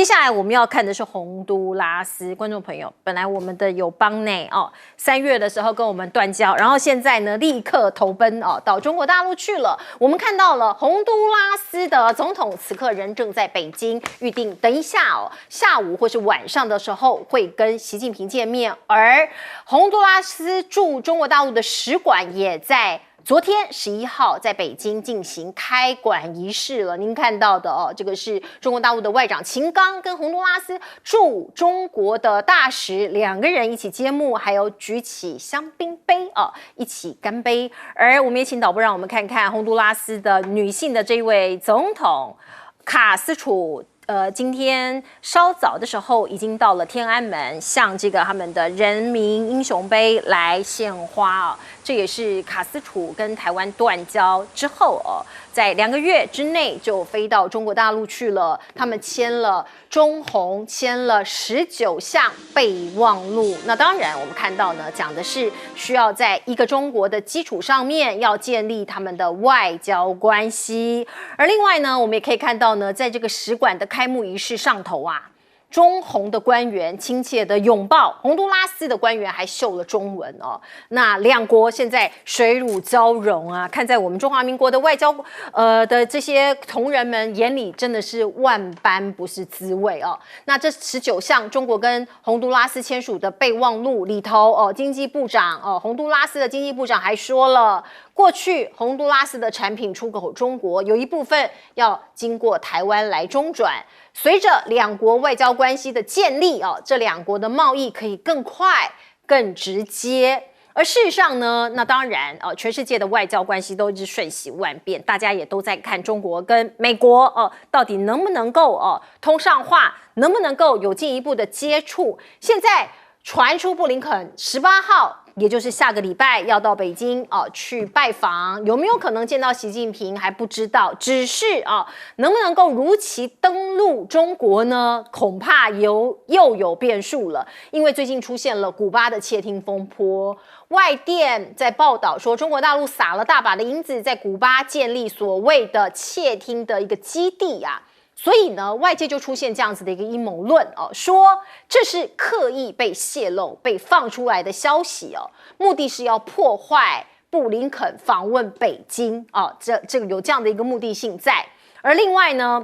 接下来我们要看的是洪都拉斯，观众朋友，本来我们的友邦内3月的时候跟我们断交，然后现在呢立刻投奔到中国大陆去了。我们看到了洪都拉斯的总统此刻人正在北京，预定等一下下午或是晚上的时候会跟习近平见面，而洪都拉斯驻中国大陆的使馆也在昨天11号在北京进行开馆仪式了。您看到的这个是中国大陆的外长秦刚跟洪都拉斯驻中国的大使两个人一起揭幕，还有举起香槟杯一起干杯。而我们也请导播让我们看看洪都拉斯的女性的这位总统卡斯楚。今天稍早的时候已经到了天安门，向这个他们的人民英雄碑来献花这也是卡斯楚跟台湾断交之后在2个月之内就飞到中国大陆去了。他们签了中洪，签了19项备忘录。那当然，我们看到呢，讲的是需要在一个中国的基础上面要建立他们的外交关系。而另外呢，我们也可以看到呢，在这个使馆的开幕仪式上头中洪的官员亲切的拥抱，洪都拉斯的官员还秀了中文那两国现在水乳交融看在我们中华民国的外交的这些同仁们眼里，真的是万般不是滋味那这19项中国跟洪都拉斯签署的备忘录里头经济部长洪都拉斯的经济部长还说了，过去洪都拉斯的产品出口中国有一部分要经过台湾来中转，随着两国外交关系的建立这两国的贸易可以更快更直接。而事实上呢，那当然全世界的外交关系都一直瞬息万变，大家也都在看中国跟美国到底能不能够通上话，能不能够有进一步的接触。现在传出布林肯18号也就是下个礼拜要到北京去拜访，有没有可能见到习近平还不知道，只是能不能够如期登陆中国呢？恐怕又有变数了，因为最近出现了古巴的窃听风波，外电在报道说中国大陆撒了大把的银子在古巴建立所谓的窃听的一个基地所以呢，外界就出现这样子的一个阴谋论说这是刻意被泄露、被放出来的消息目的是要破坏布林肯访问北京这个有这样的一个目的性在。而另外呢，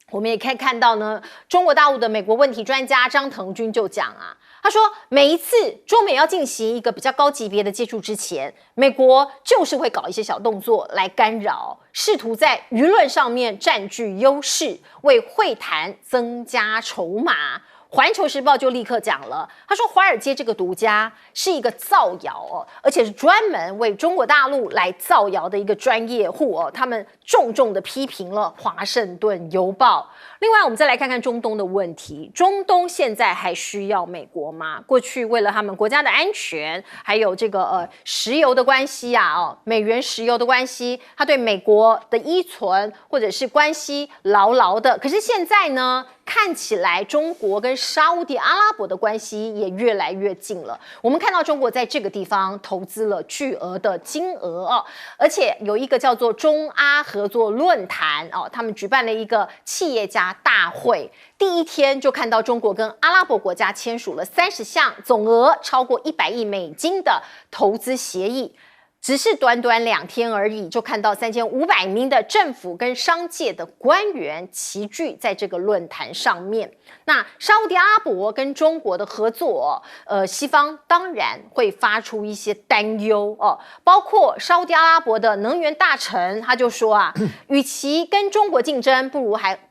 我们也可以看到呢，中国大陆的美国问题专家张腾军就讲他说每一次中美要进行一个比较高级别的接触之前，美国就是会搞一些小动作来干扰，试图在舆论上面占据优势，为会谈增加筹码。环球时报就立刻讲了，他说华尔街这个独家是一个造谣而且是专门为中国大陆来造谣的一个专业户他们重重的批评了华盛顿邮报。另外我们再来看看中东的问题，中东现在还需要美国吗？过去为了他们国家的安全，还有这个石油的关系美元石油的关系，他对美国的依存或者是关系牢牢的。可是现在呢，看起来中国跟沙烏地阿拉伯的关系也越来越近了。我们看到中国在这个地方投资了巨额的金额而且有一个叫做中阿合作论坛他们举办了一个企业家大会，第一天就看到中国跟阿拉伯国家签署了30项总额超过100亿美金的投资协议。只是短短2天而已，就看到3500名的政府跟商界的官员齐聚在这个论坛上面。那沙烏地阿拉伯跟中国的合作西方当然会发出一些担忧包括沙烏地阿拉伯的能源大臣他就说与其跟中国竞争，不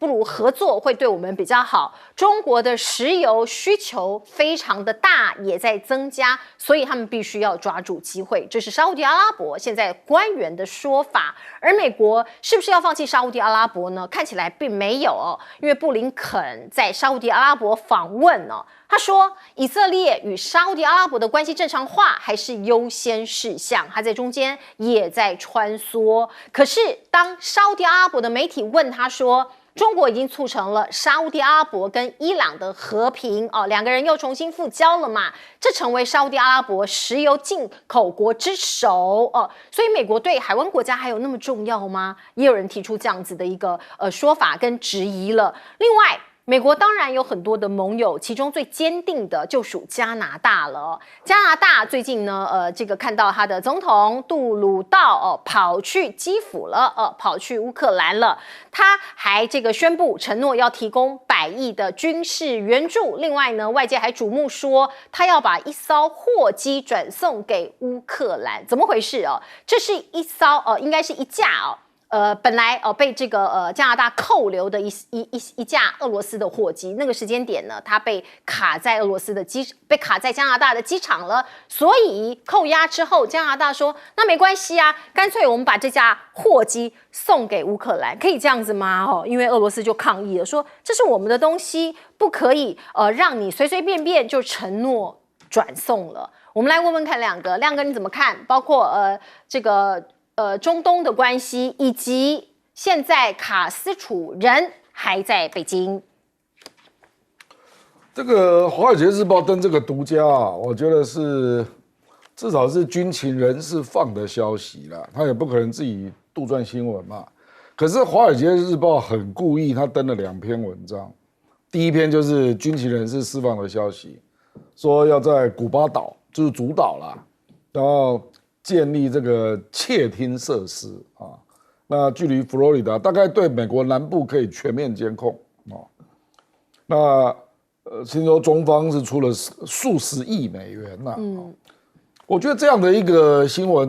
如合作会对我们比较好。中国的石油需求非常的大，也在增加，所以他们必须要抓住机会。这是沙烏地阿拉伯现在官员的说法。而美国是不是要放弃沙烏地阿拉伯呢？看起来并没有因为布林肯在沙烏地阿拉伯访问他说以色列与沙烏地阿拉伯的关系正常化还是优先事项，他在中间也在穿梭。可是当沙烏地阿拉伯的媒体问他说中国已经促成了沙烏地阿拉伯跟伊朗的和平两个人又重新复交了嘛，这成为沙烏地阿拉伯石油进口国之首所以美国对海湾国家还有那么重要吗？也有人提出这样子的一个说法跟质疑了。另外美国当然有很多的盟友，其中最坚定的就属加拿大了。加拿大最近呢，这个看到他的总统杜鲁道跑去基辅了，跑去乌克兰了。他还这个宣布承诺要提供100亿的军事援助。另外呢，外界还瞩目说他要把一艘货机转送给乌克兰，怎么回事哦？这是一艘应该是一架本来被这个加拿大扣留的一架俄罗斯的货机，那个时间点呢，它被卡在加拿大的机场了，所以扣押之后，加拿大说那没关系啊，干脆我们把这架货机送给乌克兰，可以这样子吗？因为俄罗斯就抗议了，说这是我们的东西，不可以让你随随便便就承诺转送了。我们来问问看亮哥你怎么看？包括这个。中东的关系，以及现在卡斯楚人还在北京。这个《华尔街日报》登这个独家我觉得是至少是军情人士放的消息啦，他也不可能自己杜撰新闻嘛。可是《华尔街日报》很故意，他登了2篇文章，第一篇就是军情人士释放的消息，说要在古巴岛，就是主岛啦，然后建立这个窃听设施那距离佛罗里达大概对美国南部可以全面监控那听说中方是出了数十亿美元我觉得这样的一个新闻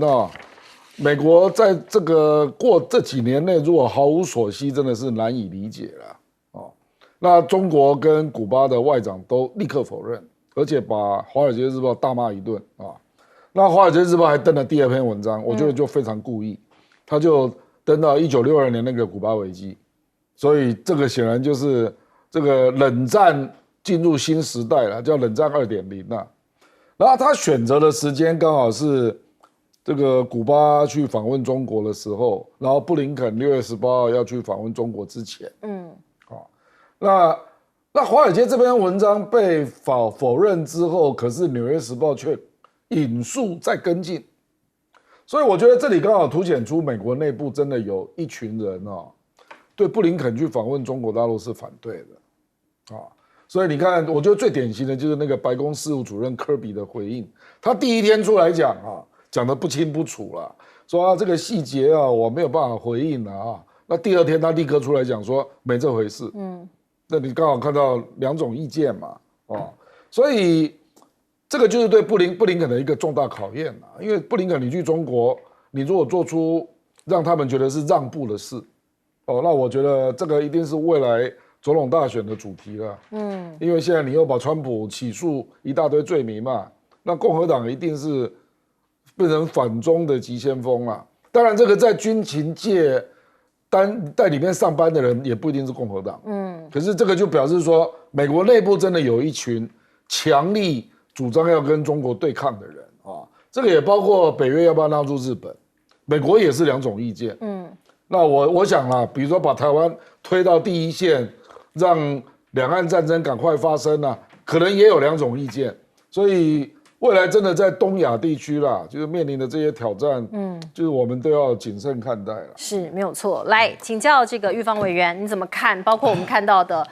美国在这几年内如果毫无所悉，真的是难以理解了那中国跟古巴的外长都立刻否认，而且把《华尔街日报》大骂一顿那《华尔街日报》还登了第2篇文章，我觉得就非常故意，他就登到1962年那个古巴危机，所以这个显然就是这个冷战进入新时代了，叫冷战2.0然后他选择的时间刚好是这个古巴去访问中国的时候，然后布林肯6月18号要去访问中国之前，那华尔街这篇文章被否认之后，可是《纽约时报》却引述再跟进，所以我觉得这里刚好凸显出美国内部真的有一群人对布林肯去访问中国大陆是反对的所以你看，我觉得最典型的就是那个白宫事务主任科比的回应，他第一天出来讲得不清不楚了，说这个细节我没有办法回应了那第2天他立刻出来讲说没这回事，那你刚好看到2种意见嘛所以。这个就是对布林肯的一个重大考验因为布林肯你去中国，你如果做出让他们觉得是让步的事，那我觉得这个一定是未来总统大选的主题了。因为现在你又把川普起诉一大堆罪名嘛，那共和党一定是变成反中的急先锋了。当然，这个在军情界在里面上班的人也不一定是共和党。可是这个就表示说，美国内部真的有一群强力主张要跟中国对抗的人这个也包括北约要不要纳入日本，美国也是2种意见。那我想比如说把台湾推到第一线，让两岸战争赶快发生可能也有2种意见。所以未来真的在东亚地区就是面临的这些挑战，就是我们都要谨慎看待了。是没有错。来请教这个玉芳委员，你怎么看？包括我们看到的。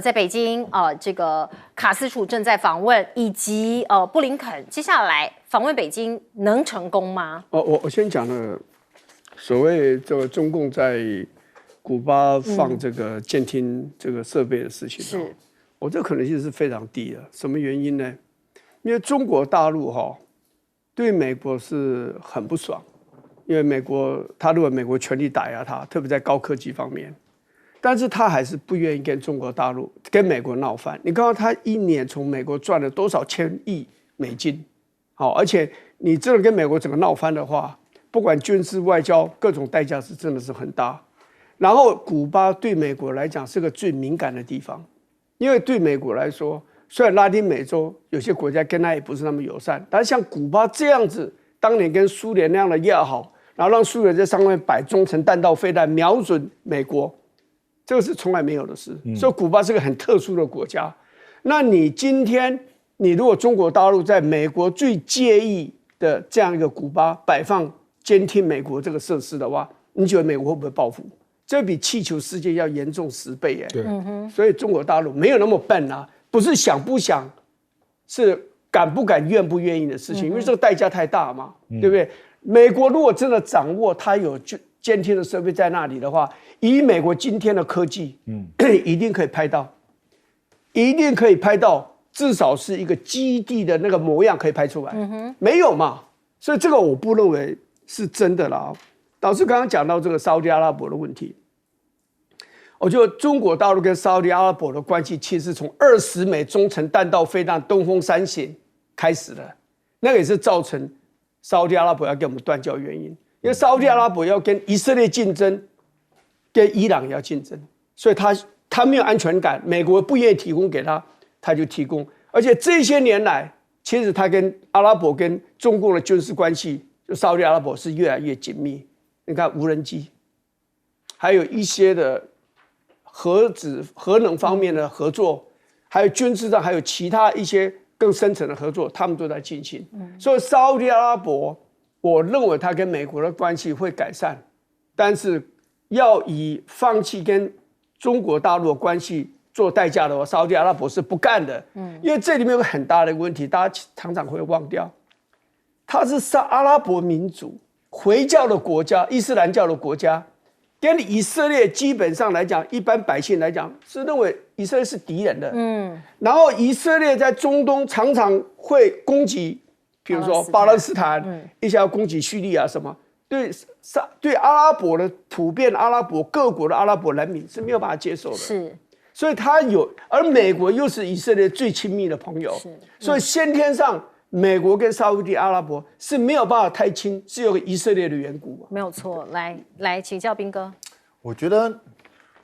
在北京这个卡斯楚正在访问，以及布林肯接下来访问北京能成功吗？我先讲了所谓这个中共在古巴放这个监听这个设备的事情，是我这可能性是非常低的。什么原因呢？因为中国大陆对美国是很不爽，因为他认为美国全力打压他，特别在高科技方面。但是他还是不愿意跟中国大陆、跟美国闹翻。你看到他1年从美国赚了多少千亿美金，而且你真的跟美国整个闹翻的话，不管军事、外交各种代价是真的是很大。然后古巴对美国来讲是个最敏感的地方，因为对美国来说，虽然拉丁美洲有些国家跟他也不是那么友善，但是像古巴这样子，当年跟苏联那样的要好，然后让苏联在上面摆中程弹道飞弹瞄准美国。这个是从来没有的事，所以古巴是个很特殊的国家。那你今天，你如果中国大陆在美国最介意的这样一个古巴摆放监听美国这个设施的话，你觉得美国会不会报复？这比气球事件要严重10倍耶。对，所以中国大陆没有那么笨啊，不是想不想，是敢不敢、愿不愿意的事情，因为这个代价太大嘛，对不对？美国如果真的掌握它有监听的设备在那里的话，以美国今天的科技，一定可以拍到，一定可以拍到，至少是一个基地的那个模样可以拍出来。没有嘛，所以这个我不认为是真的啦。导致刚刚讲到这个沙特阿拉伯的问题，我觉得中国大陆跟沙特阿拉伯的关系，其实从20枚中程弹道飞弹东风3型开始的，那个也是造成沙特阿拉伯要跟我们断交的原因。因为沙特阿拉伯要跟以色列竞争，跟伊朗也要竞争，所以他没有安全感，美国不愿意提供给他，他就提供。而且这些年来，其实他跟阿拉伯跟中共的军事关系，就沙特阿拉伯是越来越紧密。你看无人机，还有一些的核能方面的合作，还有军事上，还有其他一些更深层的合作，他们都在进行。所以沙特阿拉伯，我认为他跟美国的关系会改善，但是要以放弃跟中国大陆的关系做代价的话，沙特阿拉伯是不干的。因为这里面有个很大的问题，大家常常会忘掉，它是阿拉伯民族回教的国家，伊斯兰教的国家，跟以色列基本上来讲，一般百姓来讲是认为以色列是敌人的。然后以色列在中东常常会攻击，比如说巴勒斯坦，一下要攻击叙利亚什么，对阿拉伯的普遍阿拉伯各国的阿拉伯人民是没有办法接受的。是，所以他有，而美国又是以色列最亲密的朋友，所以先天上美国跟沙特阿拉伯是没有办法太亲，是有个以色列的缘故。没有错。来请教彬哥。我觉得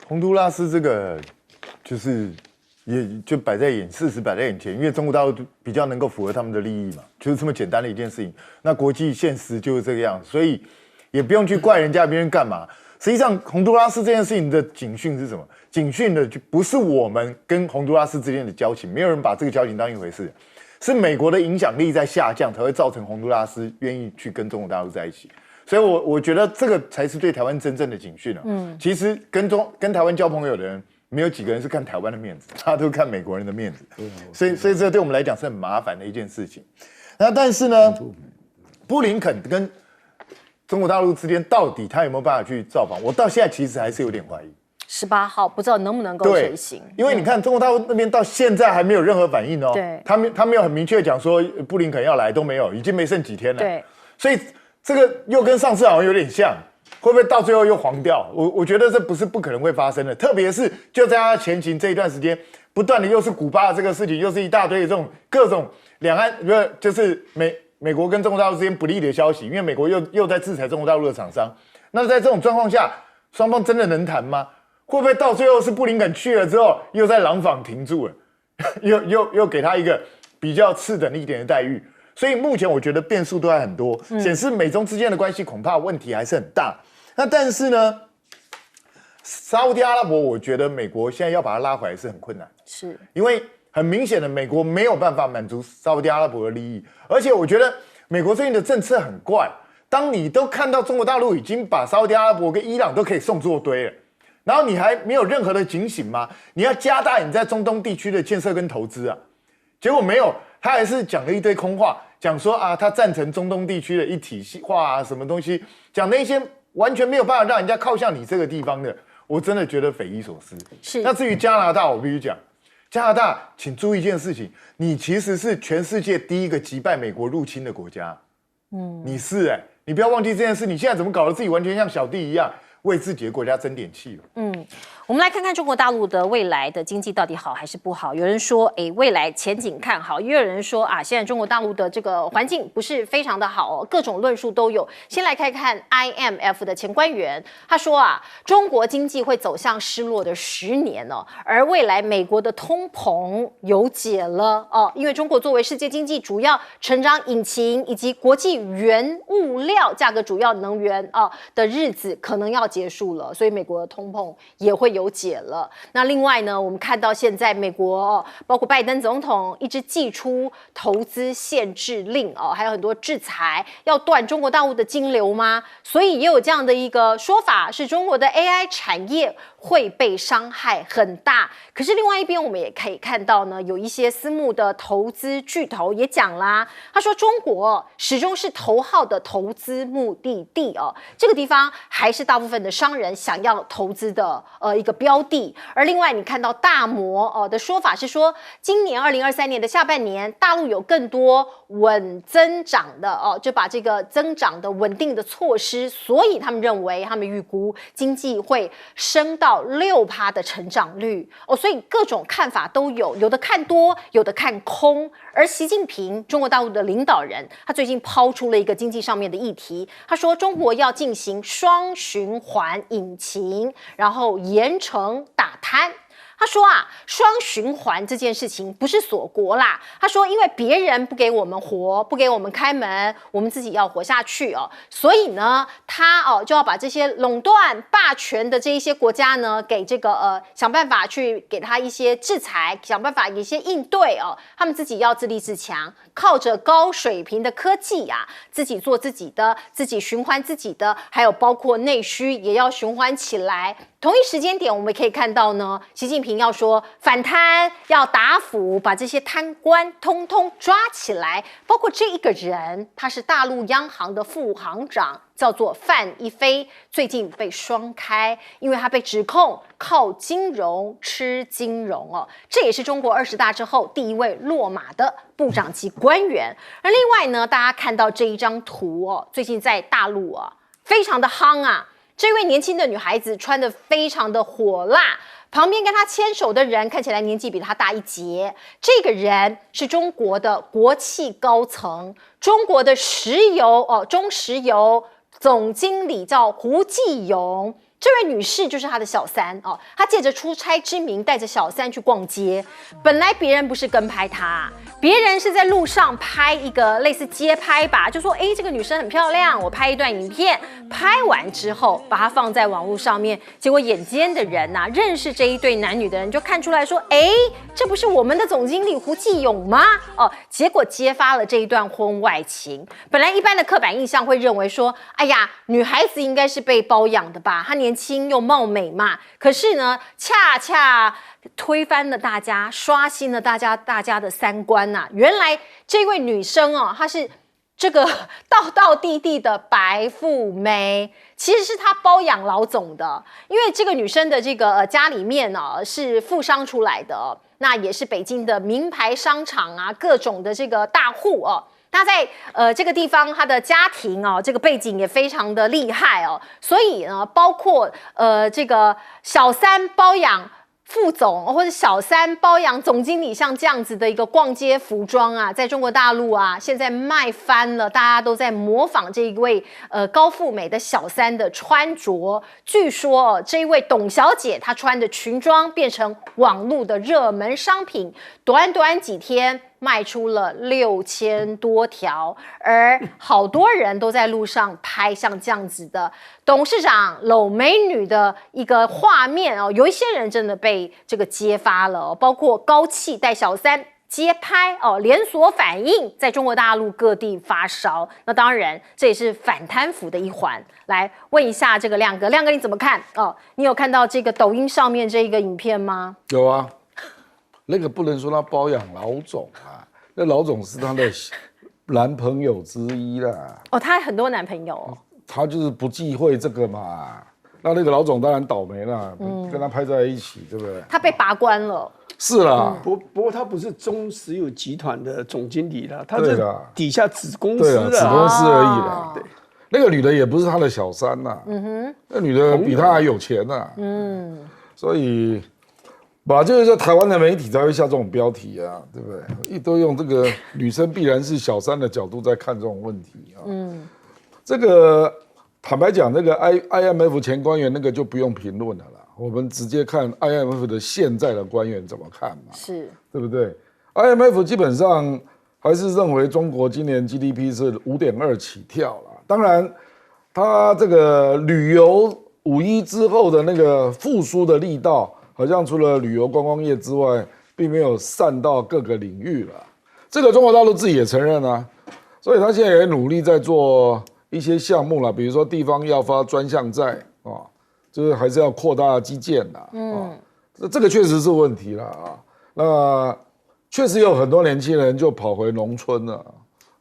洪都拉斯这个就是也就摆在事实摆在眼前，因为中国大陆比较能够符合他们的利益嘛，就是这么简单的一件事情。那国际现实就是这个样，所以也不用去怪人家别人干嘛。实际上，洪都拉斯这件事情的警讯是什么？警讯的就不是我们跟洪都拉斯之间的交情，没有人把这个交情当一回事，是美国的影响力在下降，才会造成洪都拉斯愿意去跟中国大陆在一起。所以我觉得这个才是对台湾真正的警讯啊。其实跟台湾交朋友的人，没有几个人是看台湾的面子，大家都看美国人的面子。所以这对我们来讲是很麻烦的一件事情。那但是呢，布林肯跟中国大陆之间到底他有没有办法去造访？我到现在其实还是有点怀疑。18号不知道能不能够成行，因为你看中国大陆那边到现在还没有任何反应哦。对，他没有很明确讲说布林肯要来，都没有，已经没剩几天了。对，所以这个又跟上次好像有点像，会不会到最后又黄掉？我觉得这不是不可能会发生的，特别是就在他前行这一段时间，不断的又是古巴的这个事情，又是一大堆的这种各种两岸就是美国跟中国大陆之间不利的消息，因为美国又在制裁中国大陆的厂商。那在这种状况下，双方真的能谈吗？会不会到最后是布林肯去了之后，又在廊坊停住了，又给他一个比较次等一点的待遇？所以目前我觉得变数都还很多，显示美中之间的关系恐怕问题还是很大。那但是呢，沙烏地阿拉伯，我觉得美国现在要把它拉回来是很困难，是因为很明显的美国没有办法满足沙烏地阿拉伯的利益，而且我觉得美国最近的政策很怪。当你都看到中国大陆已经把沙烏地阿拉伯跟伊朗都可以送作堆了，然后你还没有任何的警醒吗？你要加大你在中东地区的建设跟投资啊，结果没有，他还是讲了一堆空话，讲说啊，他赞成中东地区的一体化啊，什么东西，讲那些完全没有办法让人家靠向你这个地方的，我真的觉得匪夷所思。是。那至于加拿大，我必须讲，加拿大，请注意一件事情，你其实是全世界第一个击败美国入侵的国家。你是你不要忘记这件事，你现在怎么搞得自己完全像小弟一样？为自己的国家争点气了。我们来看看中国大陆的未来的经济到底好还是不好。有人说，未来前景看好；也有人说啊，现在中国大陆的这个环境不是非常的好哦，各种论述都有。先来看看 IMF 的前官员，他说啊，中国经济会走向失落的10年哦，而未来美国的通膨有解了哦，因为中国作为世界经济主要成长引擎以及国际原物料价格主要能源的日子可能要结束了，所以美国的通膨也会有解了。那另外呢，我们看到现在美国包括拜登总统一直祭出投资限制令还有很多制裁，要断中国大陆的金流吗？所以也有这样的一个说法，是中国的 AI 产业会被伤害很大。可是另外一边，我们也可以看到呢，有一些私募的投资巨头也讲啦，他说中国始终是头号的投资目的地这个地方还是大部分的商人想要投资的一个标的。而另外你看到大摩的说法是说，今年2023年的下半年，大陆有更多稳增长的就把这个增长的稳定的措施，所以他们预估经济会升到6%的成长率所以各种看法都有，有的看多，有的看空。而习近平中国大陆的领导人，他最近抛出了一个经济上面的议题，他说中国要进行双循环引擎，然后严惩打贪。他说双循环这件事情不是锁国啦。他说，因为别人不给我们活，不给我们开门，我们自己要活下去所以呢，他就要把这些垄断霸权的这一些国家呢，给这个想办法去给他一些制裁，想办法一些应对他们自己要自立自强，靠着高水平的科技自己做自己的，自己循环自己的，还有包括内需也要循环起来。同一时间点，我们可以看到呢，习近平要说反贪，要打腐，把这些贪官通通抓起来。包括这一个人，他是大陆央行的副行长，叫做范一飞，最近被双开，因为他被指控靠金融吃金融这也是中国20大之后第一位落马的部长级官员。而另外呢，大家看到这一张图最近在大陆非常的夯这位年轻的女孩子穿得非常的火辣，旁边跟她牵手的人看起来年纪比她大一截。这个人是中国的国企高层，中国的中石油总经理叫胡继勇。这位女士就是他的小三她借着出差之名带着小三去逛街。本来别人不是跟拍她，别人是在路上拍一个类似街拍吧，就说这个女生很漂亮，我拍一段影片。拍完之后把它放在网络上面，结果眼尖的人认识这一对男女的人就看出来说，这不是我们的总经理胡继勇吗？结果揭发了这一段婚外情。本来一般的刻板印象会认为说，哎呀，女孩子应该是被包养的吧，她年轻又貌美嘛。可是呢，恰恰推翻了大家，刷新了大家的三观原来这位女生她是这个道地的白富美，其实是她包养老总的。因为这个女生的这个家里面是富商出来的那也是北京的名牌商场各种的这个大户他在这个地方，他的家庭这个背景也非常的厉害所以呢，包括这个小三包养副总或者小三包养总经理，像这样子的一个逛街服装在中国大陆现在卖翻了，大家都在模仿这一位高富美的小三的穿着。据说这一位董小姐她穿的裙装变成网络的热门商品，短短几天卖出了6000多条，而好多人都在路上拍像这样子的董事长搂美女的一个画面有一些人真的被这个揭发了包括高企带小三街拍连锁反应在中国大陆各地发烧。那当然这也是反贪腐的一环。来问一下这个亮哥你怎么看你有看到这个抖音上面这个影片吗？有啊，那个不能说他包养老总那老总是他的男朋友之一啦。他还很多男朋友他就是不忌讳这个嘛。那个老总当然倒霉了，跟他拍在一起，对不对？他被拔关了。是啦，不过他不是中石油集团的总经理啦，他是底下子公司的子公司而已啦。对，那个女的也不是他的小三呐，那女的比他还有钱呐，所以就是台湾的媒体才会下这种标题对不对？都用这个女生必然是小三的角度在看这种问题这个坦白讲，那个 IMF 前官员那个就不用评论了啦，我们直接看 IMF 的现在的官员怎么看嘛，是对不对 ？IMF 基本上还是认为中国今年 GDP 是5.2起跳啦，当然，它这个旅游5.1之后的那个复苏的力道，好像除了旅游观光业之外，并没有散到各个领域了。这个中国大陆自己也承认啊，所以他现在也努力在做一些项目了，比如说地方要发专项债啊，就是还是要扩大基建啦。这个确实是问题了啊。那确实有很多年轻人就跑回农村了，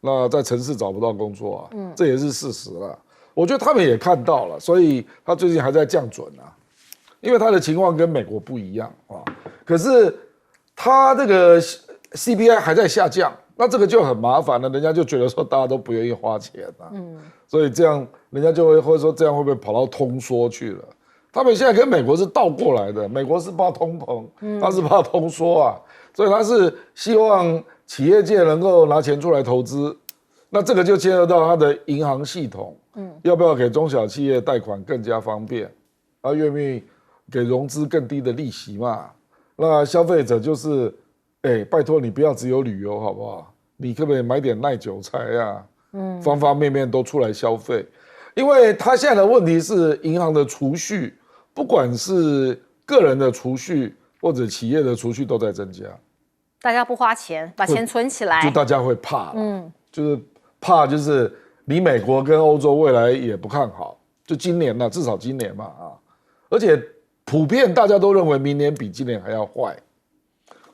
那在城市找不到工作啊，这也是事实了。我觉得他们也看到了，所以他最近还在降准啊，因为他的情况跟美国不一样啊。可是他这个 CPI 还在下降，那这个就很麻烦了，人家就觉得说大家都不愿意花钱啊，所以这样人家就会说这样会不会跑到通缩去了？他们现在跟美国是倒过来的，美国是怕通膨，他是怕通缩啊，所以他是希望企业界能够拿钱出来投资，那这个就牵涉到他的银行系统，要不要给中小企业贷款更加方便，他愿不愿意给融资更低的利息嘛？那消费者就是，拜托你不要只有旅游好不好？你可不可以买点耐久材啊？方方面面都出来消费，因为他现在的问题是银行的储蓄，不管是个人的储蓄或者企业的储蓄都在增加，大家不花钱，把钱存起来，就大家会怕，就是怕就是你美国跟欧洲未来也不看好，就今年呢，至少今年嘛啊，而且普遍大家都认为明年比今年还要坏，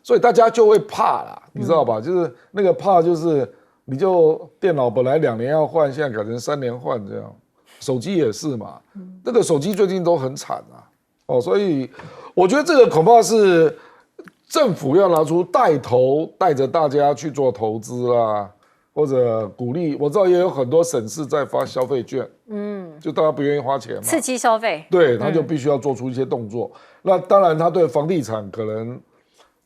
所以大家就会怕啦，你知道吧？就是那个怕就是你就电脑本来2年要换，现在改成3年换这样，手机也是嘛，这个手机最近都很惨啊，所以我觉得这个恐怕是政府要拿出带头，带着大家去做投资啦，或者鼓励。我知道也有很多省市在发消费券，就大家不愿意花钱嘛，刺激消费，对，他就必须要做出一些动作。那当然，他对房地产可能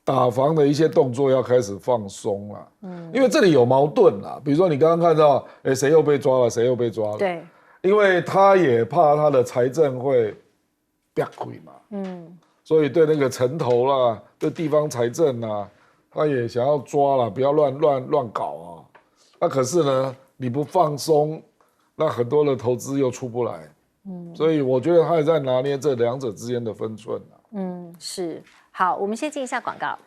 打房的一些动作要开始放松了，因为这里有矛盾啦。比如说你刚刚看到，谁又被抓了，谁又被抓了，对，因为他也怕他的财政会变亏嘛，所以对那个城投啦，对地方财政啦，他也想要抓啦，不要乱搞啊。那可是呢，你不放松，那很多的投资又出不来，所以我觉得他也在拿捏这两者之间的分寸啊。是。好，我们先进一下广告。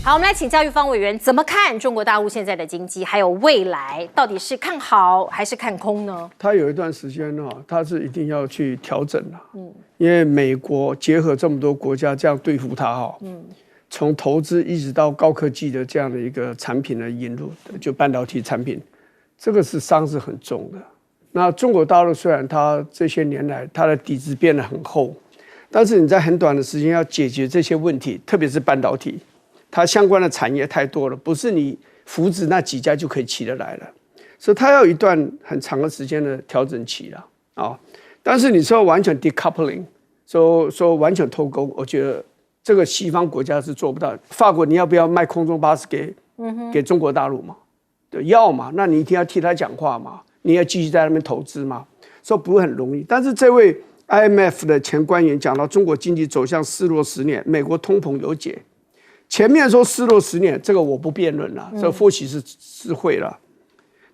好，我们来请教育方委员怎么看中国大陆现在的经济，还有未来到底是看好还是看空呢？他有一段时间他是一定要去调整的，因为美国结合这么多国家这样对付他从投资一直到高科技的这样的一个产品的引入，就半导体产品，这个是伤是很重的。那中国大陆虽然它这些年来它的底子变得很厚，但是你在很短的时间要解决这些问题，特别是半导体。它相关的产业太多了，不是你扶植那几家就可以起得来了，所以它要一段很长的时间的调整期了但是你说完全 decoupling， 说完全脱钩，我觉得这个西方国家是做不到。法国你要不要卖空中巴士给中国大陆嘛？对，要嘛，那你一定要替他讲话嘛，你要继续在那边投资嘛，所以不会很容易。但是这位 IMF 的前官员讲到，中国经济走向失落10年，美国通膨有解。前面说失落10年，这个我不辩论了，这或许是会了，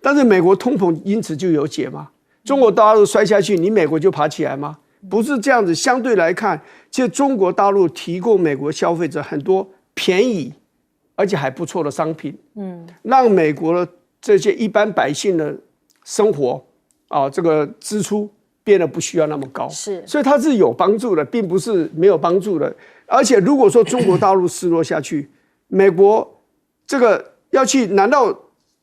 但是美国通膨因此就有解吗？中国大陆摔下去，你美国就爬起来吗？不是这样子。相对来看，其实中国大陆提供美国消费者很多便宜而且还不错的商品，让美国的这些一般百姓的生活这个支出变得不需要那么高，是，所以它是有帮助的，并不是没有帮助的。而且如果说中国大陆失落下去，美国这个要去，难道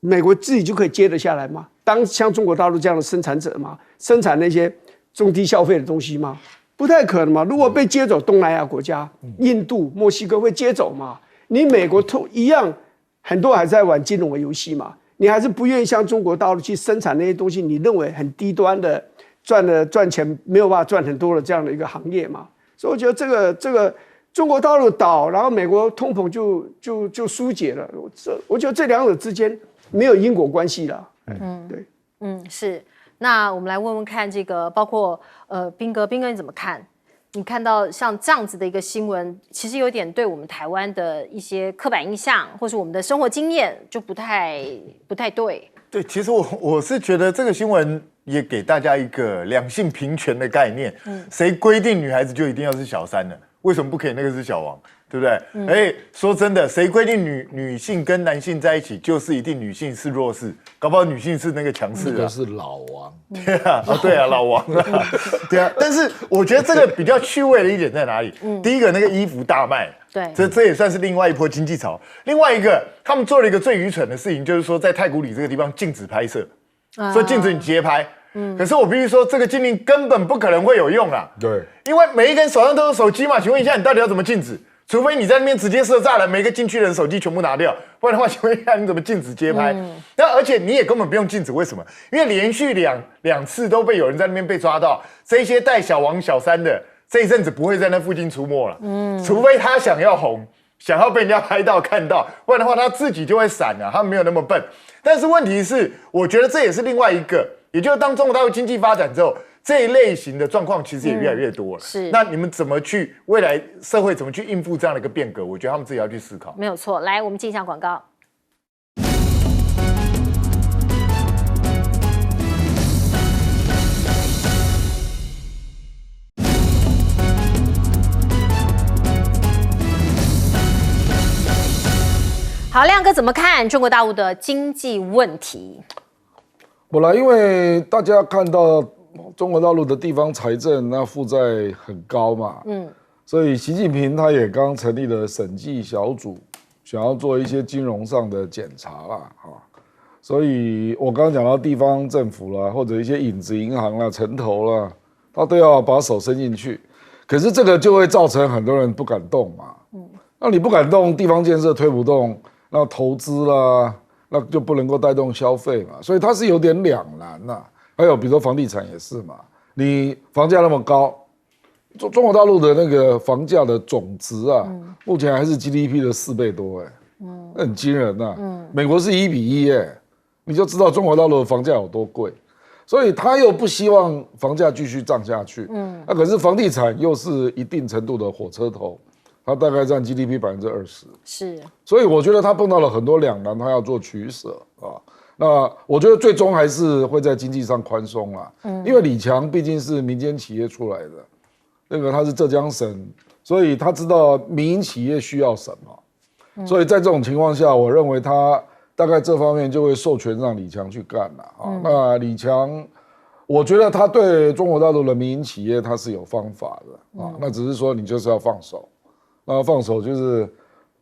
美国自己就可以接得下来吗？当像中国大陆这样的生产者吗？生产那些中低消费的东西吗？不太可能嘛。如果被接走，东南亚国家、印度、墨西哥会接走嘛？你美国一样，很多还在玩金融的游戏嘛？你还是不愿意像中国大陆去生产那些东西，你认为很低端的赚钱没有办法赚很多的这样的一个行业嘛？所以我觉得这个中国大陆倒，然后美国通膨就疏解了。我觉得这两者之间没有因果关系了。对，是。那我们来问问看，这个包括斌哥你怎么看？你看到像这样子的一个新闻，其实有点对我们台湾的一些刻板印象，或是我们的生活经验就不太对。对，其实我是觉得这个新闻也给大家一个两性平权的概念。谁规定女孩子就一定要是小三呢？为什么不可以那个是小王？对不对？说真的，谁规定女性跟男性在一起就是一定女性是弱势？搞不好女性是那个强势的。那个是老王。对啊，老王啊，对啊。但是我觉得这个比较趣味的一点在哪里？第一个，那个衣服大卖，对，这也算是另外一波经济潮。另外一个，他们做了一个最愚蠢的事情，就是说在太古里这个地方禁止拍摄，所以禁止你街拍。可是我必须说，这个禁令根本不可能会有用啊。对，因为每一个人手上都有手机嘛。请问一下，你到底要怎么禁止？除非你在那边直接设栅栏，每个进去的人手机全部拿掉，不然的话，请问一下，你怎么禁止街拍？那而且你也根本不用禁止，为什么？因为连续两次都被有人在那边被抓到，这些带小王小三的这一阵子不会在那附近出没了。除非他想要红，想要被人家拍到看到，不然的话他自己就会闪啊，他没有那么笨。但是问题是，我觉得这也是另外一个，也就是当中国大陆经济发展之后，这一类型的状况其实也越来越多了。是，那你们怎么去未来社会怎么去应付这样的一个变革？我觉得他们自己要去思考。没有错。来，我们进一下广告。好，亮哥怎么看中国大陆的经济问题？本来因为大家看到中国大陆的地方财政那负债很高嘛，所以习近平他也刚成立了审计小组，想要做一些金融上的检查啦，所以我刚刚讲到地方政府啦，或者一些影子银行啦、城投啦，他都要把手伸进去，可是这个就会造成很多人不敢动嘛，那你不敢动，地方建设推不动，那投资啦，那就不能够带动消费嘛，所以它是有点两难呐。还有比如说房地产也是嘛，你房价那么高，中国大陆的那个房价的总值啊，目前还是 GDP 的4倍多那很惊人呐。美国是1:1你就知道中国大陆的房价有多贵，所以他又不希望房价继续涨下去。那可是房地产又是一定程度的火车头。它大概占 GDP 20%，是，所以我觉得他碰到了很多两难，他要做取舍啊。那我觉得最终还是会在经济上宽松啦，因为李强毕竟是民间企业出来的，那个他是浙江省，所以他知道民营企业需要什么，所以在这种情况下，我认为他大概这方面就会授权让李强去干了啊。那李强，我觉得他对中国大陆的民营企业他是有方法的啊，那只是说你就是要放手。那放手就是，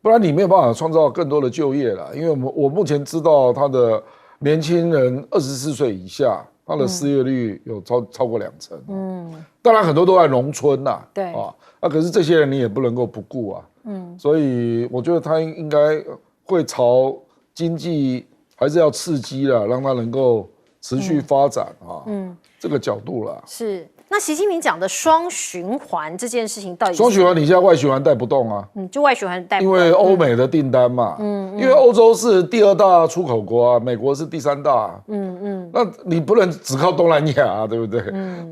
不然你没有办法创造更多的就业了。因为我目前知道他的年轻人24岁以下，他的失业率有超过2成。当然很多都在农村呐。对啊，可是这些人你也不能够不顾啊。所以我觉得他应该会朝经济还是要刺激啦，让他能够持续发展啊。这个角度啦。是。那习近平讲的双循环这件事情到底？双循环，你现在外循环带不动啊？就外循环带不动，因为欧美的订单嘛，因为欧洲是第2大出口国啊，美国是第3大，那你不能只靠东南亚啊，对不对？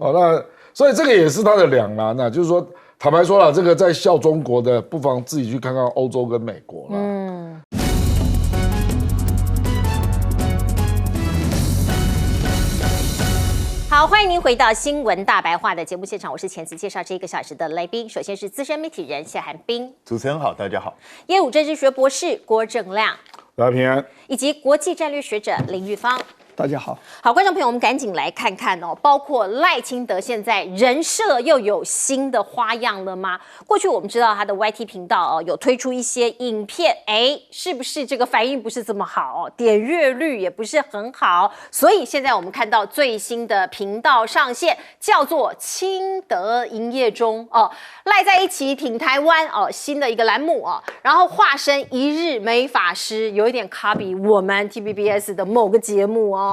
那所以这个也是他的两难啊，就是说，坦白说了，这个在笑中国的，不妨自己去看看欧洲跟美国了。好，欢迎您回到新闻大白话的节目现场，我是前次介绍这1个小时的来宾。首先是资深媒体人谢寒冰，主持人好，大家好。业务政治学博士郭正亮，大家平安。以及国际战略学者林玉芳。大家好，好，观众朋友，我们赶紧来看看哦，包括赖清德现在人设又有新的花样了吗？过去我们知道他的 YT 频道有推出一些影片，是不是这个反应不是这么好点阅率也不是很好，所以现在我们看到最新的频道上线，叫做清德营业中赖在一起挺台湾新的一个栏目然后化身一日美发师，有一点 copy 我们 TVBS 的某个节目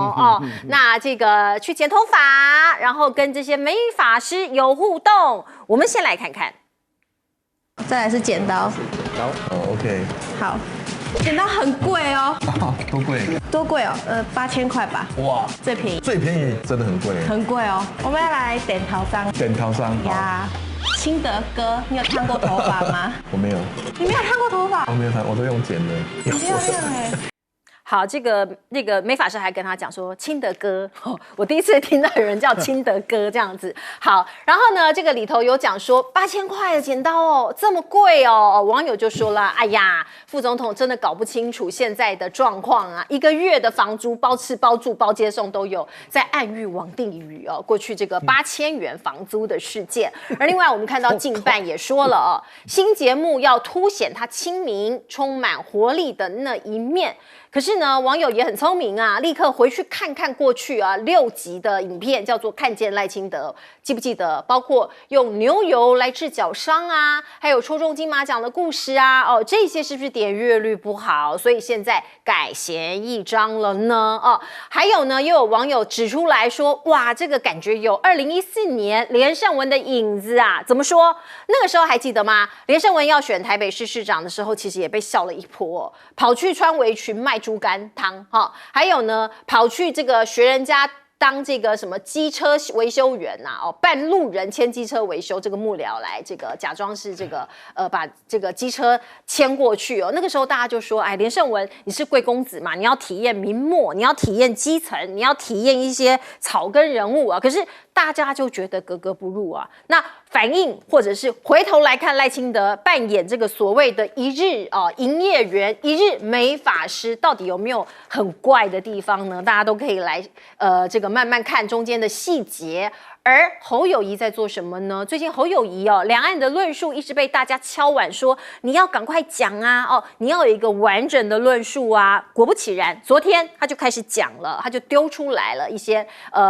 那这个去剪头发，然后跟这些美发师有互动，我们先来看看。再来是剪刀。OK。好，剪刀很贵哦。多贵？多贵哦，8000块吧。哇，最便宜。最便宜真的很贵。很贵哦。我们要来点头商。点头商。呀。清德哥，你有烫过头发吗？我没有，你没有烫过头发？我没有烫，我都用剪的。很漂亮哎。好，那个美发师还跟他讲说，清德哥，我第一次听到有人叫清德哥这样子。好，然后呢，这个里头有讲说8000块的剪刀哦，这么贵哦。网友就说了，哎呀，副总统真的搞不清楚现在的状况啊，一个月的房租包吃包住包接送都有，在暗喻网地狱哦。过去这个8000元房租的事件，而另外我们看到近办也说了哦，新节目要凸显他亲民、充满活力的那一面。可是呢，网友也很聪明啊，立刻回去看看过去啊6集的影片，叫做《看见赖清德》，记不记得？包括用牛油来治脚伤啊，还有抽中金马奖的故事啊，哦，这些是不是点阅率不好？所以现在改弦易张了呢？哦，还有呢，又有网友指出来说，哇，这个感觉有2014年连胜文的影子啊！怎么说？那个时候还记得吗？连胜文要选台北市市长的时候，其实也被笑了一波，跑去穿围裙卖猪肝汤，还有呢，跑去这个学人家当这个什么机车维修员呐，扮路人牵机车维修，这个幕僚来这个假装是这个把这个机车牵过去哦。那个时候大家就说，哎，连胜文你是贵公子嘛，你要体验民末，你要体验基层，你要体验一些草根人物啊。可是大家就觉得格格不入啊。那反应或者是回头来看赖清德扮演这个所谓的一日营业员、一日美发师，到底有没有很怪的地方呢？大家都可以来这个慢慢看中间的细节。而侯友宜在做什么呢？最近侯友宜两岸的论述一直被大家敲碗说，你要赶快讲啊，你要有一个完整的论述啊。果不其然，昨天他就开始讲了，他就丢出来了一些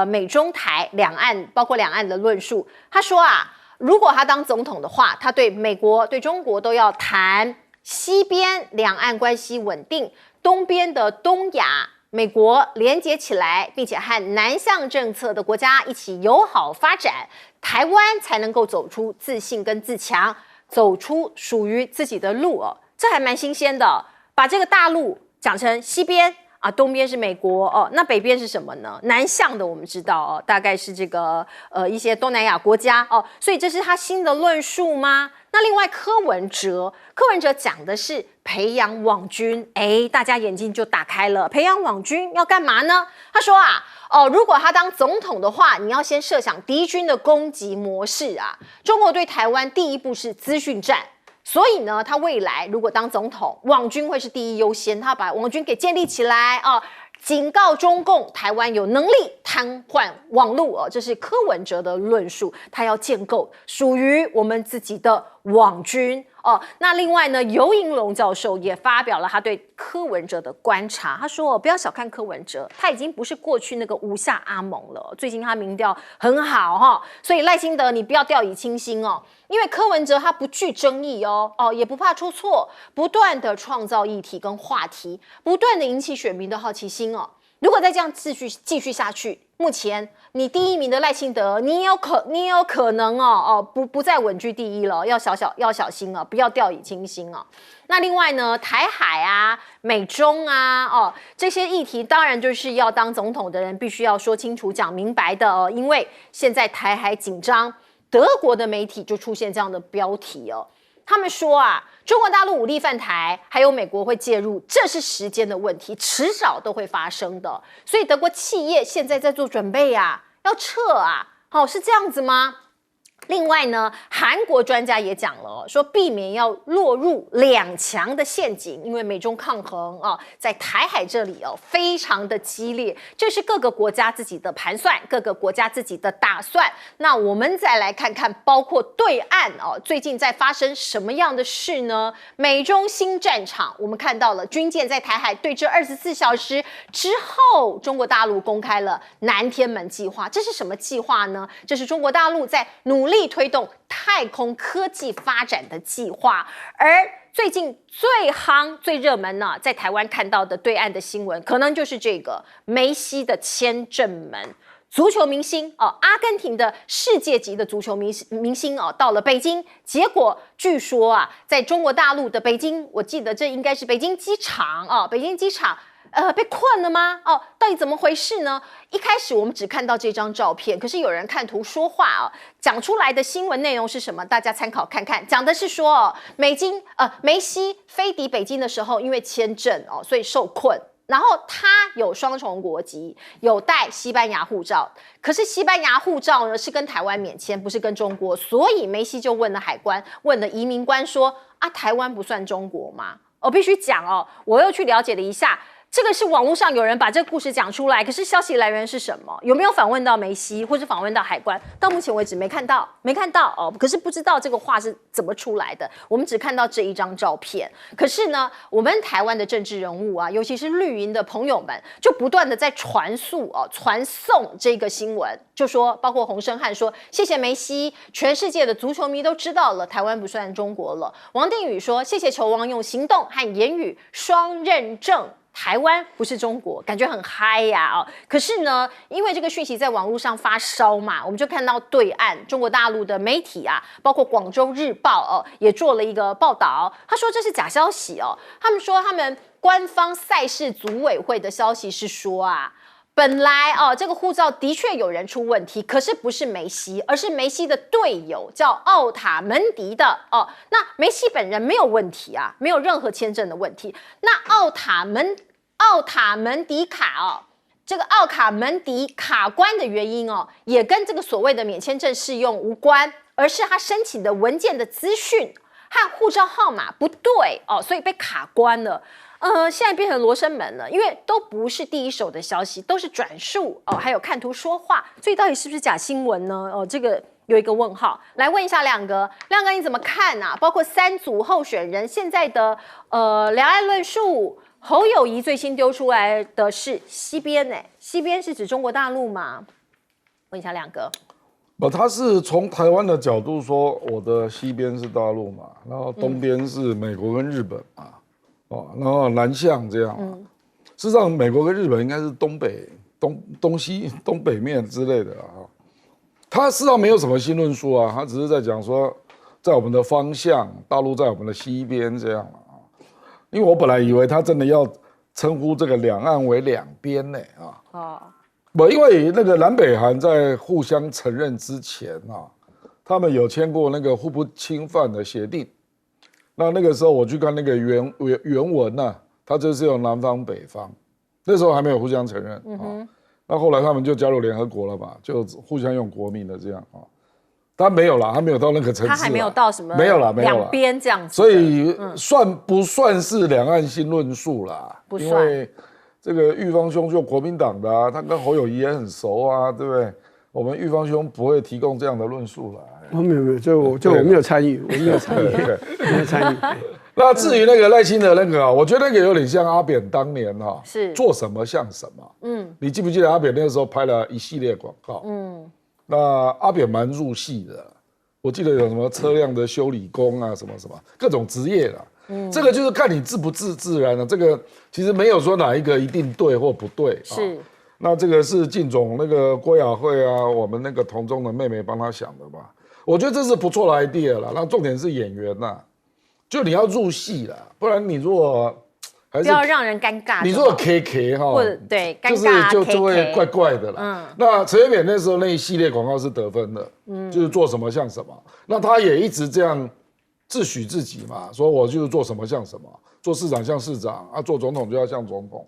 美中台两岸，包括两岸的论述。他说啊，如果他当总统的话，他对美国、对中国都要谈西边两岸关系稳定，东边的东亚。美国连结起来，并且和南向政策的国家一起友好发展，台湾才能够走出自信跟自强，走出属于自己的路哦。这还蛮新鲜的，把这个大陆讲成西边啊，东边是美国哦，那北边是什么呢？南向的我们知道哦，大概是这个一些东南亚国家哦，所以这是他新的论述吗？那另外柯文哲讲的是培养网军，大家眼睛就打开了。培养网军要干嘛呢？他说啊，如果他当总统的话，你要先设想敌军的攻击模式啊。中国对台湾第一步是资讯战，所以呢，他未来如果当总统，网军会是第一优先，他把网军给建立起来啊。警告中共，台湾有能力瘫痪网络这是柯文哲的论述，他要建构属于我们自己的网军那另外呢，游盈隆教授也发表了他对柯文哲的观察，他说不要小看柯文哲，他已经不是过去那个无下阿蒙了，最近他民调很好所以赖清德你不要掉以轻心因为柯文哲他不惧争议也不怕出错，不断的创造议题跟话题，不断的引起选民的好奇心如果再这样继续下去，目前你第一名的赖清德，你也有可能不再稳居第一了，要小心不要掉以轻心那另外呢，台海啊、美中啊这些议题，当然就是要当总统的人必须要说清楚、讲明白的因为现在台海紧张，德国的媒体就出现这样的标题他们说啊，中国大陆武力犯台，还有美国会介入，这是时间的问题，迟早都会发生的。所以德国企业现在在做准备啊，要撤啊，是这样子吗？另外呢，韩国专家也讲了说避免要落入两强的陷阱，因为美中抗衡在台海这里非常的激烈，这是各个国家自己的盘算，各个国家自己的打算。那我们再来看看，包括对岸最近在发生什么样的事呢？美中新战场，我们看到了军舰在台海对峙24小时之后，中国大陆公开了南天门计划。这是什么计划呢？这是中国大陆在努力推动太空科技发展的计划，而最近最夯、最热门呢，在台湾看到的对岸的新闻，可能就是这个梅西的签证门。足球明星阿根廷的世界级的足球明星到了北京，结果据说在中国大陆的北京，我记得这应该是北京机场北京机场被困了吗？哦，到底怎么回事呢？一开始我们只看到这张照片，可是有人看图说话哦，讲出来的新闻内容是什么？大家参考看看。讲的是说哦，梅西飞抵北京的时候，因为签证哦，所以受困。然后他有双重国籍，有带西班牙护照，可是西班牙护照呢是跟台湾免签，不是跟中国，所以梅西就问了海关，问了移民官说啊，台湾不算中国吗？我必须讲哦，我又去了解了一下。这个是网络上有人把这个故事讲出来，可是消息来源是什么？有没有访问到梅西，或是访问到海关？到目前为止没看到哦。可是不知道这个话是怎么出来的，我们只看到这一张照片。可是呢，我们台湾的政治人物啊，尤其是绿营的朋友们，就不断的在传送这个新闻，就说包括洪胜汉说谢谢梅西，全世界的足球迷都知道了，台湾不算中国了。王定宇说谢谢球王用行动和言语双认证。台湾不是中国，感觉很嗨呀哦！可是呢，因为这个讯息在网络上发烧嘛，我们就看到对岸中国大陆的媒体啊，包括广州日报哦，也做了一个报道，他说这是假消息哦。他们说他们官方赛事组委会的消息是说啊，本来哦这个护照的确有人出问题，可是不是梅西，而是梅西的队友叫奥塔门迪的哦。那梅西本人没有问题啊，没有任何签证的问题。那奥塔门迪卡哦，这个奥卡门迪卡关的原因哦，也跟这个所谓的免签证适用无关，而是他申请的文件的资讯和护照号码不对哦，所以被卡关了。现在变成罗生门了，因为都不是第一手的消息，都是转述哦，还有看图说话，所以到底是不是假新闻呢？哦，这个有一个问号。来问一下亮哥你怎么看啊？包括3组候选人现在的两岸论述。侯友宜最新丢出来的是西边西边是指中国大陆吗？问一下亮哥。他是从台湾的角度说，我的西边是大陆嘛，然后东边是美国跟日本嘛，然后南向这样。事实上，美国跟日本应该是东北面之类的啊。他事实上没有什么新论述啊，他只是在讲说，在我们的方向，大陆在我们的西边这样。因为我本来以为他真的要称呼这个两岸为两边因为那个南北韩在互相承认之前他们有签过那个互不侵犯的协定。那个时候我去看那个原文它就是有南方北方，那时候还没有互相承认那后来他们就加入联合国了嘛，就互相用国名的这样他没有啦，他没有到那个层次，他还没有到什么没有啦，两边这样子，所以算不算是两岸新论述啦？不算，因为这个玉芳兄就国民党的他跟侯友宜也很熟啊，对不对？我们玉芳兄不会提供这样的论述来。没有，就我没有参与，没有参与。那至于那个赖清德那个我觉得那个有点像阿扁当年是做什么像什么。你记不记得阿扁那个时候拍了一系列广告？那阿扁蛮入戏的，我记得有什么车辆的修理工啊，什么各种职业啦。这个就是看你自不自然了。这个其实没有说哪一个一定对或不对。是。那这个是靳总那个郭雅慧啊，我们那个同宗的妹妹帮他想的吧？我觉得这是不错的 idea 啦。那重点是演员就你要入戏啦，不然你如果还是不要让人尴尬。你如果 KK 或者对尴尬就会怪怪的啦。那陈水扁那时候那一系列广告是得分的，就是做什么像什么。那他也一直这样自诩自己嘛，说我就是做什么像什么，做市长像市长做总统就要像总统。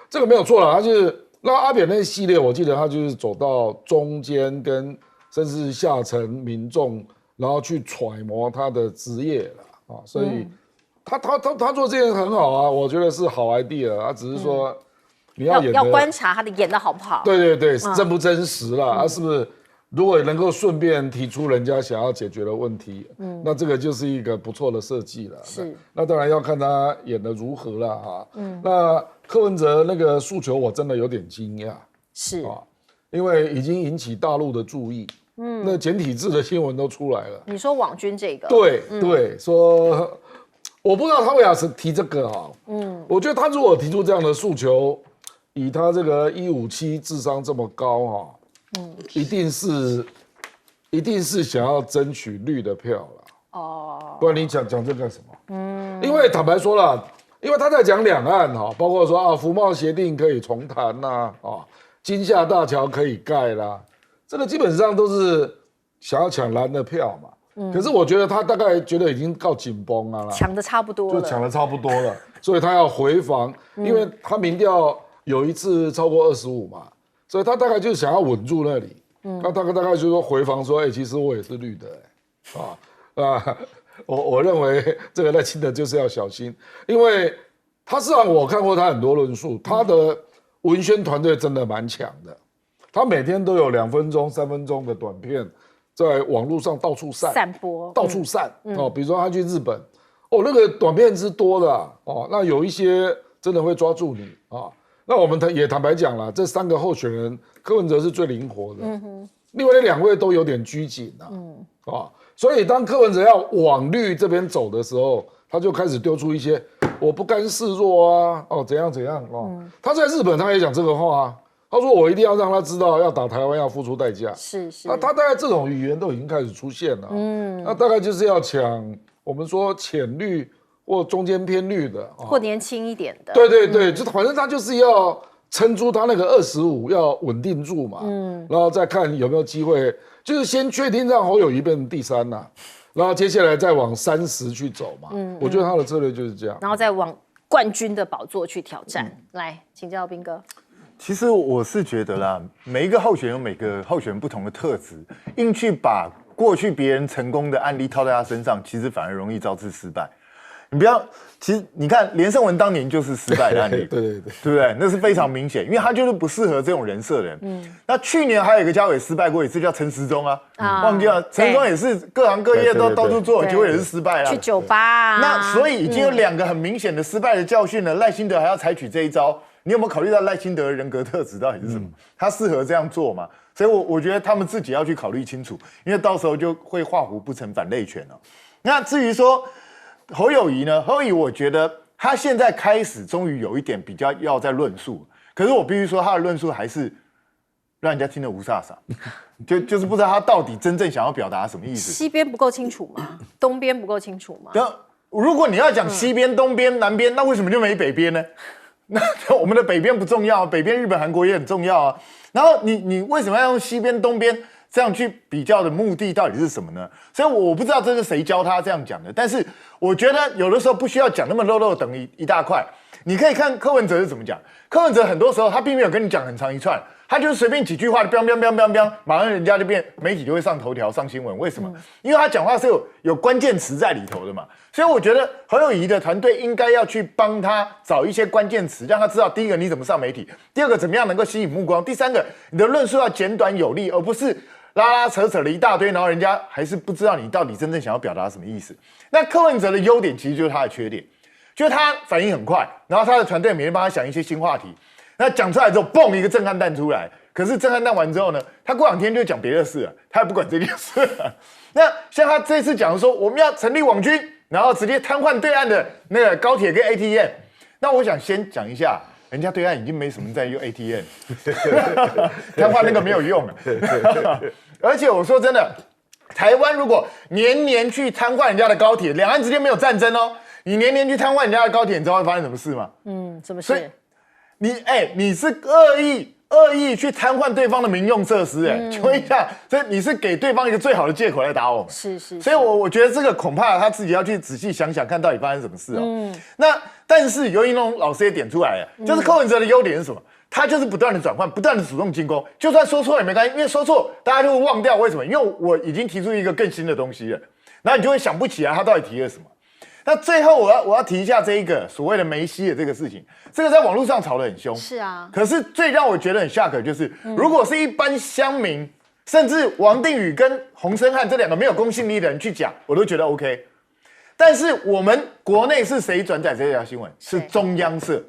这个没有错啦，他就是那阿扁那一系列，我记得他就是走到中间跟甚至下层民众，然后去揣摩他的职业了所以。他做这件很好啊，我觉得是好 idea。他只是说你要演要观察他的演的好不好？对，真不真实啦？是不是？如果能够顺便提出人家想要解决的问题，那这个就是一个不错的设计了。是。那当然要看他演的如何了那柯文哲那个诉求我真的有点惊讶，是因为已经引起大陆的注意。那简体字的新闻都出来了。你说网军这个？对，说。我不知道他为啥是提这个我觉得他如果提出这样的诉求，以他这个157智商这么高一定是想要争取绿的票了不然你讲这干什么？因为坦白说啦，因为他在讲两岸哈，包括说服贸协定可以重谈呐，金厦大桥可以盖啦，这个基本上都是想要抢蓝的票嘛。可是我觉得他大概觉得已经够紧绷了啦，抢的差不多了，就抢的差不多了，所以他要回防，因为他民调有一次超过25嘛，所以他大概就是想要稳住那里。那大概就是说回防说，其实我也是绿的，我认为这个赖清德就是要小心，因为他事实上我看过他很多论述，他的文宣团队真的蛮强的，他每天都有2分钟、3分钟的短片。在网络上到处散播，到处散比如说他去日本，那个短片之多的那有一些真的会抓住你那我们也坦白讲了，这3个候选人，柯文哲是最灵活的，另外那2位都有点拘谨所以当柯文哲要往绿这边走的时候，他就开始丢出一些我不甘示弱啊，怎样怎样他在日本他也讲这个话他说我一定要让他知道要打台湾要付出代价，是，那他大概这种语言都已经开始出现了，那大概就是要抢我们说浅绿或中间偏绿的，或年轻一点的，对，就反正他就是要撑住他那个25，要稳定住嘛，然后再看有没有机会，就是先确定让侯友宜变成第3呐，然后接下来再往30去走嘛，我觉得他的策略就是这样，然后再往冠军的宝座去挑战。来，请教彬哥。其实我是觉得啦，每一个候选人有每个候选人不同的特质，硬去把过去别人成功的案例套在他身上，其实反而容易招致失败。你不要，其实你看连胜文当年就是失败的案例，对不对？那是非常明显，因为他就是不适合这种人设的人。那去年还有一个家委失败过一次，叫陈时中忘记了，陈时中也是各行各业都到处做，结果也是失败了。去酒吧那所以已经有2个很明显的失败的教训了，赖清德还要采取这一招。你有没有考虑到赖清德的人格特质到底是什么？他适合这样做吗？所以我觉得他们自己要去考虑清楚，因为到时候就会画虎不成反类犬了。那至于说侯友宜呢？侯友宜我觉得他现在开始终于有一点比较要在论述，可是我必须说他的论述还是让人家听得无煞煞，就是不知道他到底真正想要表达什么意思。西边不够清楚吗？东边不够清楚吗？如果你要讲西边、东边、南边，那为什么就没北边呢？那我们的北边不重要，北边日本、韩国也很重要啊。然后你为什么要用西边、东边这样去比较的目的到底是什么呢？所以我不知道这是谁教他这样讲的，但是我觉得有的时候不需要讲那么肉等一大块。你可以看柯文哲是怎么讲，柯文哲很多时候他并没有跟你讲很长一串，他就是随便几句话就biang，马上人家就变媒体就会上头条上新闻。为什么？因为他讲话是有关键词在里头的嘛。所以我觉得侯友宜的团队应该要去帮他找一些关键词，让他知道第一个你怎么上媒体，第二个怎么样能够吸引目光，第三个你的论述要简短有力，而不是拉扯了一大堆，然后人家还是不知道你到底真正想要表达什么意思。那柯文哲的优点其实就是他的缺点，就是他反应很快，然后他的团队每天帮他想一些新话题，那讲出来之后，嘣一个震撼弹出来。可是震撼弹完之后呢，他过2天就讲别的事了，他也不管这件事了。那像他这次讲说我们要成立网军，然后直接瘫痪对岸的那个高铁跟 ATM。那我想先讲一下，人家对岸已经没什么在用 ATM， 瘫痪那个没有用了。而且我说真的，台湾如果年年去瘫痪人家的高铁，两岸之间没有战争哦，你年年去瘫痪人家的高铁，你知道会发生什么事吗？什么事？你是恶意去瘫痪对方的民用设施，请问一下，所以你是给对方一个最好的借口来打我们，是。所以我觉得这个恐怕他自己要去仔细想想，看到底发生什么事哦。那但是尤盈隆老师也点出来了，就是柯文哲的优点是什么？他就是不断的转换，不断的主动进攻，就算说错也没关系，因为说错大家就会忘掉。为什么？因为我已经提出一个更新的东西了，然后你就会想不起来他到底提了什么。那最后我要提一下这一个所谓的梅西的这个事情，这个在网络上吵得很凶。是啊。可是最让我觉得很下课就是，如果是一般乡民，甚至王定宇跟洪申翰这2个没有公信力的人去讲，我都觉得 OK。但是我们国内是谁转载这条新闻？是中央社。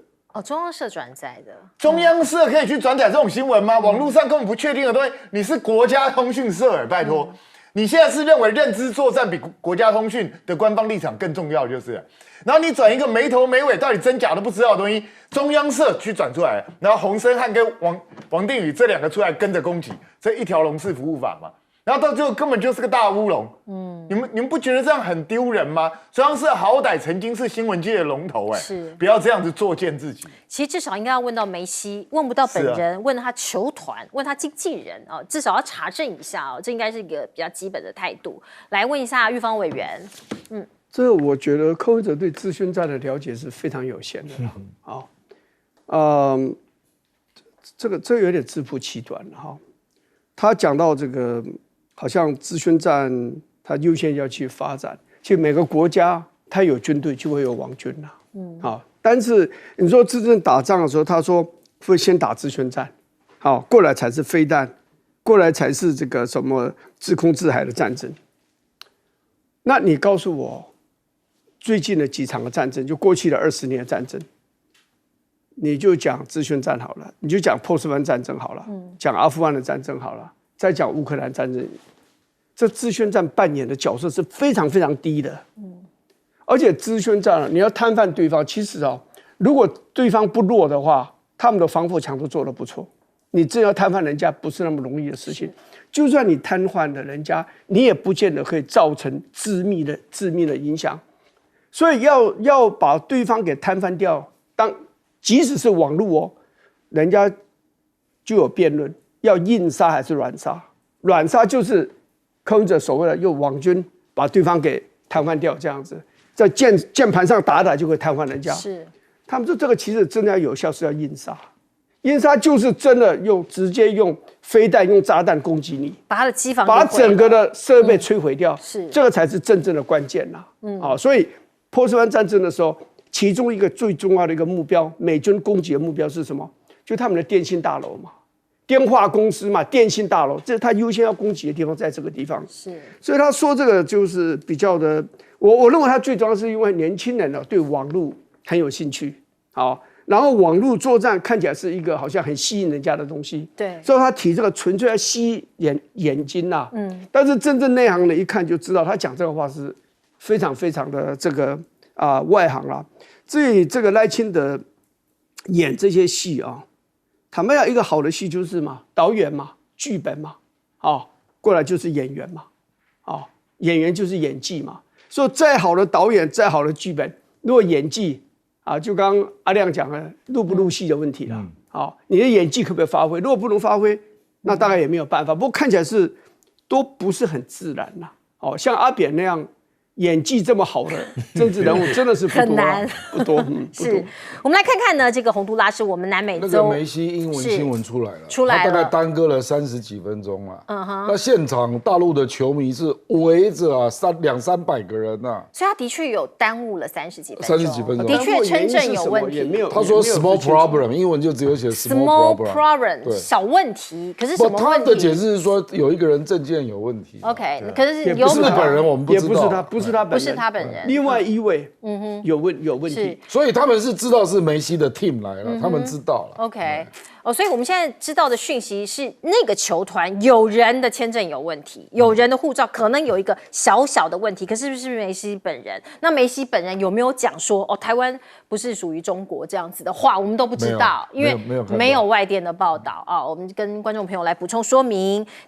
中央社转载的。中央社可以去转载这种新闻吗？网络上根本不确定的东西，你是国家通讯社拜托。你现在是认为认知作战比国家通讯的官方立场更重要，就是了。然后你转一个没头没尾，到底真假都不知道的东西，中央社去转出来，然后洪申翰跟王定宇这2个出来跟着攻击，这一条龙式服务法嘛。然后到最后根本就是个大乌龙。你们不觉得这样很丢人吗？虽然是好歹曾经是新闻界的龙头，是不要这样子作践自己。其实至少应该要问到梅西，问不到本人，问他球团，问他经纪人啊，至少要查证一下哦，这应该是一个比较基本的态度。来问一下玉芳委员，这我觉得柯文哲对资讯战的了解是非常有限的这个有点自负其短了哈。他讲到这个，好像资讯战他优先要去发展，其实每个国家他有军队就会有王军啦，但是你说真正打仗的时候，他说会先打资讯战，好，过来才是飞弹，过来才是这个什么制空制海的战争。那你告诉我，最近的几场的战争，就过去的20年的战争，你就讲资讯战好了，你就讲波斯湾战争好了，讲阿富汗的战争好了，再讲乌克兰战争，这资讯战扮演的角色是非常非常低的。而且资讯战你要摊贩对方，其实如果对方不弱的话，他们的防火墙都做得不错。你真要摊贩人家不是那么容易的事情。就算你瘫痪了人家，你也不见得可以造成致命的影响。所以要把对方给摊贩掉，即使是网络人家就有辩论，要硬杀还是软杀？软杀就是柯文哲所谓的用网军把对方给瘫痪掉，这样子在键盘上打就可以瘫痪人家。是，他们说这个其实真的要有效是要硬杀，硬杀就是真的直接用飞弹、用炸弹攻击你，把他的机房把整个的设备摧毁掉，是这个才是真正的关键啦。所以波斯湾战争的时候，其中一个最重要的一个目标，美军攻击的目标是什么？就他们的电信大楼嘛，电话公司嘛，电信大楼，这是他优先要攻击的地方，在这个地方。是，所以他说这个就是比较的，我认为他最重要是因为年轻人对网络很有兴趣，然后网络作战看起来是一个好像很吸引人家的东西，对，所以他提这个纯粹要吸眼睛啦，但是真正内行人一看就知道，他讲这个话是非常非常的这个外行啦。至于这个赖清德演这些戏坦白讲，一个好的戏就是导演嘛，剧本嘛，过来就是演员嘛，演员就是演技嘛。所以再好的导演，再好的剧本，如果演技就刚刚阿亮讲的入不入戏的问题了。你的演技可不可以发挥？如果不能发挥，那大概也没有办法。不过看起来都不是很自然啦。像阿扁那样演技这么好的政治人物，真的是不多，很难，不多。是，我们来看看呢，这个洪都拉斯我们南美洲那个梅西英文新闻出来了，他大概耽搁了30几分钟了。那现场大陆的球迷是围着200-300个人所以他的确有耽误了30几分钟，的确称正有问题。他说 small problem， 英文就只有写 small problem， 小问题。可是什么问题？他的解释是说有一个人证件有问题。OK， 可是有日本人我们不知道，不是他本人，另外一位有问题，所以他们是知道是梅西的 team 来了，他们知道了。OK，所以我们现在知道的讯息是那个球团有人的签证有问题，有人的护照可能有一个小小的问题，可是不是梅西本人？那梅西本人有没有讲说台湾不是属于中国这样子的话，我们都不知道，因为没有外电的报道我们跟观众朋友来补充说明。